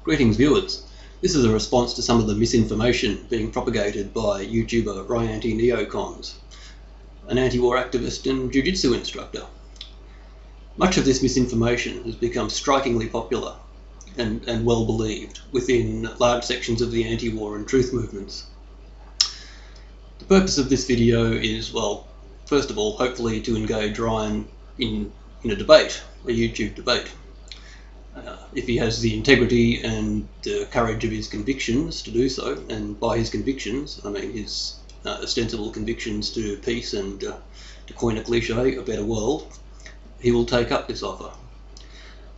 Greetings viewers, this is a response to some of the misinformation being propagated by YouTuber Ryantineocons, an anti-war activist and jiu-jitsu instructor. Much of this misinformation has become strikingly popular and well believed within large sections of the anti-war and truth movements. The purpose of this video is, well, first of all, hopefully to engage Ryan in a debate, a YouTube debate. If he has the integrity and the courage of his convictions to do so, and by his convictions I mean his ostensible convictions to peace and, to coin a cliche, a better world, he will take up this offer.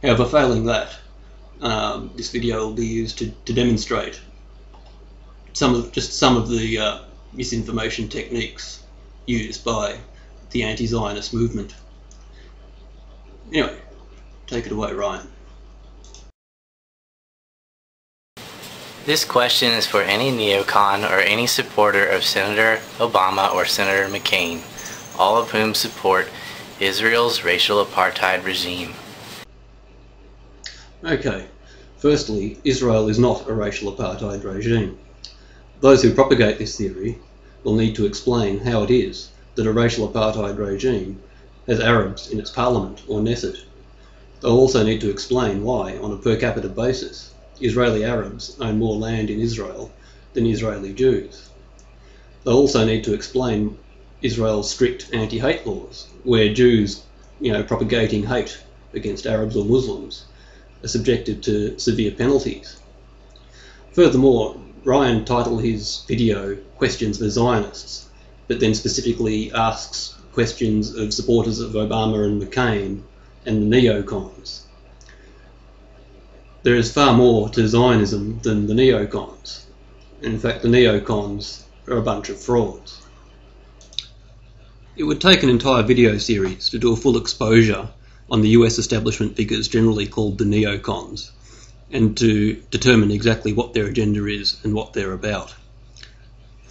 However, failing that, this video will be used to demonstrate some of the misinformation techniques used by the anti-Zionist movement. Anyway, take it away, Ryan. This question is for any neocon or any supporter of Senator Obama or Senator McCain, all of whom support Israel's racial apartheid regime. Okay, firstly, Israel is not a racial apartheid regime. Those who propagate this theory will need to explain how it is that a racial apartheid regime has Arabs in its parliament or Knesset. They'll also need to explain why, on a per capita basis, Israeli Arabs own more land in Israel than Israeli Jews. They'll also need to explain Israel's strict anti-hate laws, where Jews, propagating hate against Arabs or Muslims, are subjected to severe penalties. Furthermore, Ryan titled his video "Questions for Zionists," but then specifically asks questions of supporters of Obama and McCain and the neocons. There is far more to Zionism than the neocons. In fact, the neocons are a bunch of frauds. It would take an entire video series to do a full exposure on the US establishment figures generally called the neocons, and to determine exactly what their agenda is and what they're about.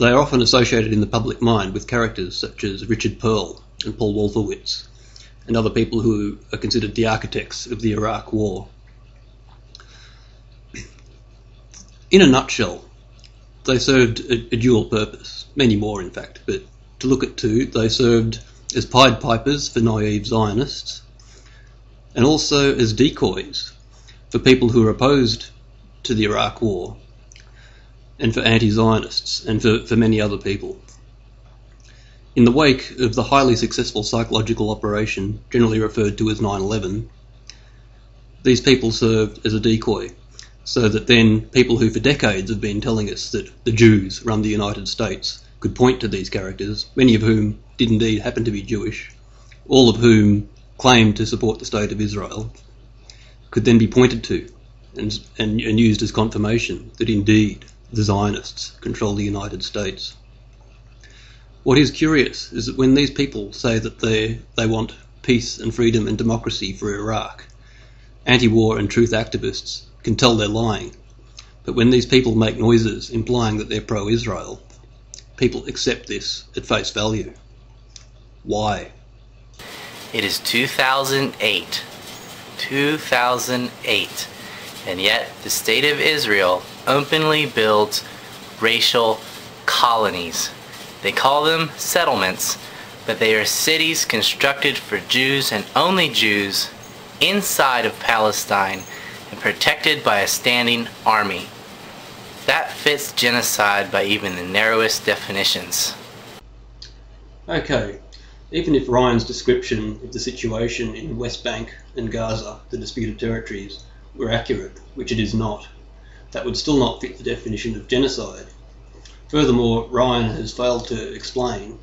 They are often associated in the public mind with characters such as Richard Perle and Paul Wolfowitz, and other people who are considered the architects of the Iraq War. In a nutshell, they served a dual purpose, many more in fact, but to look at two, they served as Pied Pipers for naive Zionists, and also as decoys for people who are opposed to the Iraq War, and for anti-Zionists, and for many other people. In the wake of the highly successful psychological operation, generally referred to as 9/11, these people served as a decoy, so that then people who for decades have been telling us that the Jews run the United States could point to these characters, many of whom did indeed happen to be Jewish, all of whom claimed to support the State of Israel, could then be pointed to and used as confirmation that indeed the Zionists control the United States. What is curious is that when these people say that they want peace and freedom and democracy for Iraq, anti-war and truth activists can tell they're lying. But when these people make noises implying that they're pro-Israel, people accept this at face value. Why? It is 2008, and yet the State of Israel openly builds racial colonies. They call them settlements, but they are cities constructed for Jews and only Jews inside of Palestine and protected by a standing army. That fits genocide by even the narrowest definitions. Okay, even if Ryan's description of the situation in West Bank and Gaza, the disputed territories, were accurate, which it is not, that would still not fit the definition of genocide. Furthermore, Ryan has failed to explain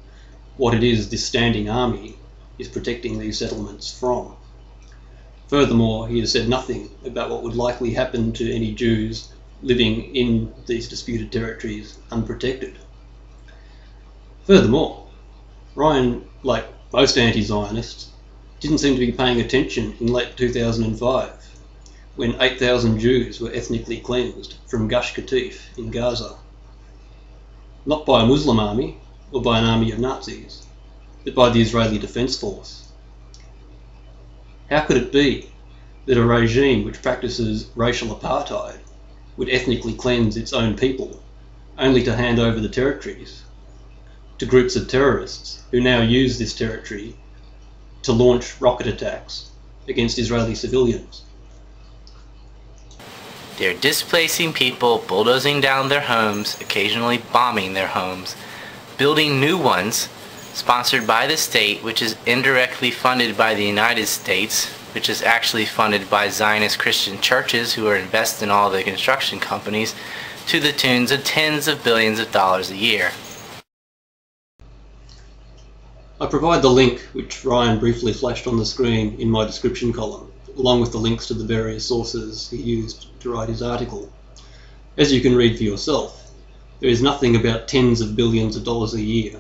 what it is this standing army is protecting these settlements from. Furthermore, he has said nothing about what would likely happen to any Jews living in these disputed territories unprotected. Furthermore, Ryan, like most anti-Zionists, didn't seem to be paying attention in late 2005, when 8,000 Jews were ethnically cleansed from Gush Katif in Gaza. Not by a Muslim army or by an army of Nazis, but by the Israeli Defense Force. How could it be that a regime which practices racial apartheid would ethnically cleanse its own people, only to hand over the territories to groups of terrorists who now use this territory to launch rocket attacks against Israeli civilians. They're displacing people, bulldozing down their homes, occasionally bombing their homes, building new ones, sponsored by the state, which is indirectly funded by the United States, which is actually funded by Zionist Christian churches who are invested in all the construction companies, to the tunes of tens of billions of dollars a year. I provide the link, which Ryan briefly flashed on the screen, in my description column, along with the links to the various sources he used to write his article. As you can read for yourself, there is nothing about tens of billions of dollars a year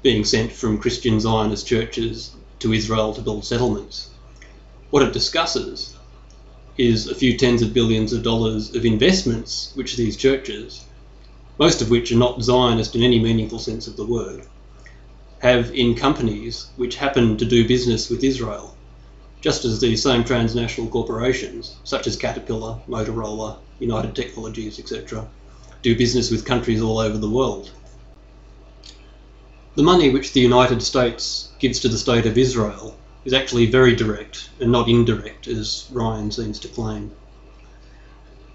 being sent from Christian Zionist churches to Israel to build settlements. What it discusses is a few tens of billions of dollars of investments which these churches, most of which are not Zionist in any meaningful sense of the word, have in companies which happen to do business with Israel, just as these same transnational corporations, such as Caterpillar, Motorola, United Technologies, etc., do business with countries all over the world. The money which the United States gives to the State of Israel is actually very direct and not indirect, as Ryan seems to claim.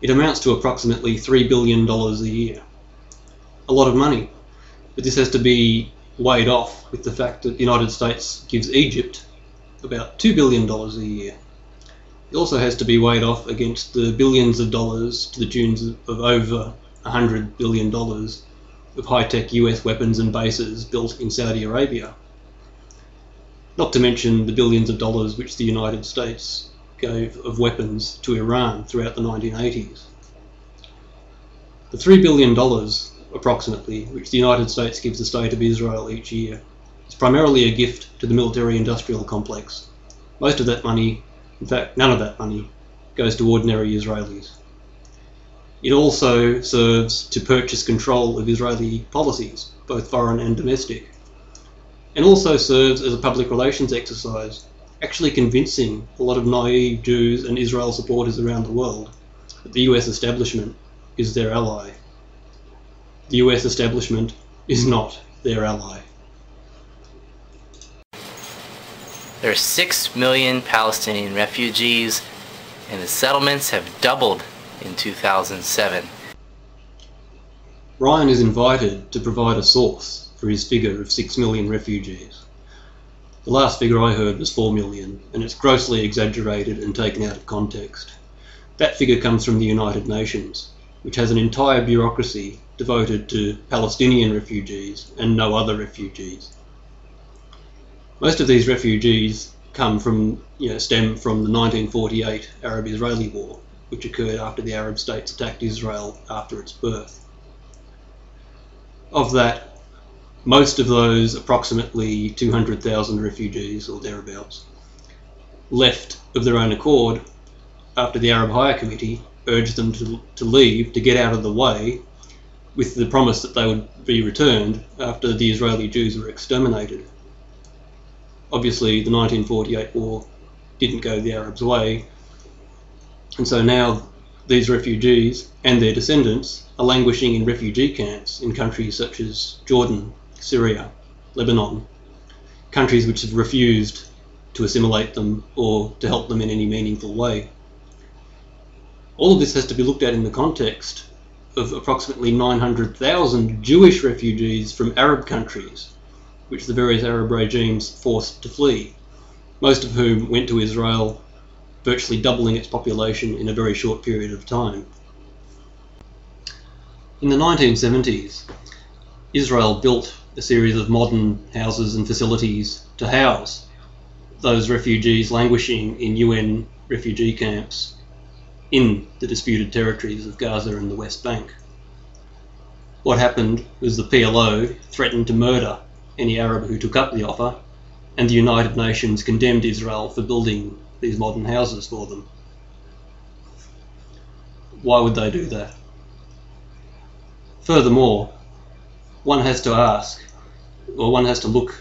It amounts to approximately $3 billion a year. A lot of money, but this has to be weighed off with the fact that the United States gives Egypt about $2 billion a year. It also has to be weighed off against the billions of dollars, to the tunes of over $100 billion, of high-tech US weapons and bases built in Saudi Arabia. Not to mention the billions of dollars which the United States gave of weapons to Iran throughout the 1980s. The $3 billion, approximately, which the United States gives the State of Israel each year is primarily a gift to the military-industrial complex. Most of that money, in fact none of that money, goes to ordinary Israelis. It also serves to purchase control of Israeli policies, both foreign and domestic, and also serves as a public relations exercise, actually convincing a lot of naive Jews and Israel supporters around the world that the US establishment is their ally. The US establishment is not their ally. There are 6 million Palestinian refugees, and the settlements have doubled in 2007. Ryan is invited to provide a source for his figure of 6 million refugees. The last figure I heard was 4 million, and it's grossly exaggerated and taken out of context. That figure comes from the United Nations, which has an entire bureaucracy devoted to Palestinian refugees and no other refugees. Most of these refugees stem from the 1948 Arab-Israeli War, which occurred after the Arab states attacked Israel after its birth. Of that, most of those, approximately 200,000 refugees or thereabouts, left of their own accord after the Arab Higher Committee urged them to leave, to get out of the way, with the promise that they would be returned after the Israeli Jews were exterminated. Obviously, the 1948 war didn't go the Arabs' way, and so now these refugees and their descendants are languishing in refugee camps in countries such as Jordan, Syria, Lebanon, countries which have refused to assimilate them or to help them in any meaningful way. All of this has to be looked at in the context of approximately 900,000 Jewish refugees from Arab countries, which the various Arab regimes forced to flee, most of whom went to Israel, virtually doubling its population in a very short period of time. In the 1970s, Israel built a series of modern houses and facilities to house those refugees languishing in UN refugee camps in the disputed territories of Gaza and the West Bank. What happened was the PLO threatened to murder any Arab who took up the offer, and the United Nations condemned Israel for building these modern houses for them. Why would they do that? Furthermore, one has to look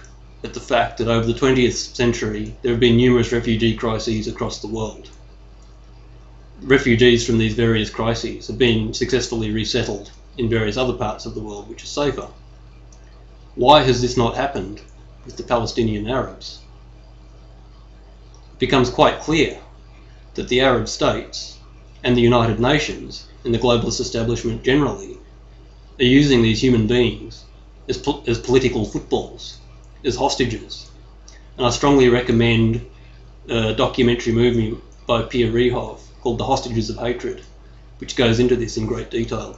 at the fact that over the 20th century there have been numerous refugee crises across the world. refugees from these various crises have been successfully resettled in various other parts of the world which are safer. Why has this not happened with the Palestinian Arabs? It becomes quite clear that the Arab states and the United Nations and the globalist establishment generally are using these human beings as political footballs, as hostages. And I strongly recommend a documentary movie by Pia Rehov called The Hostages of Hatred, which goes into this in great detail.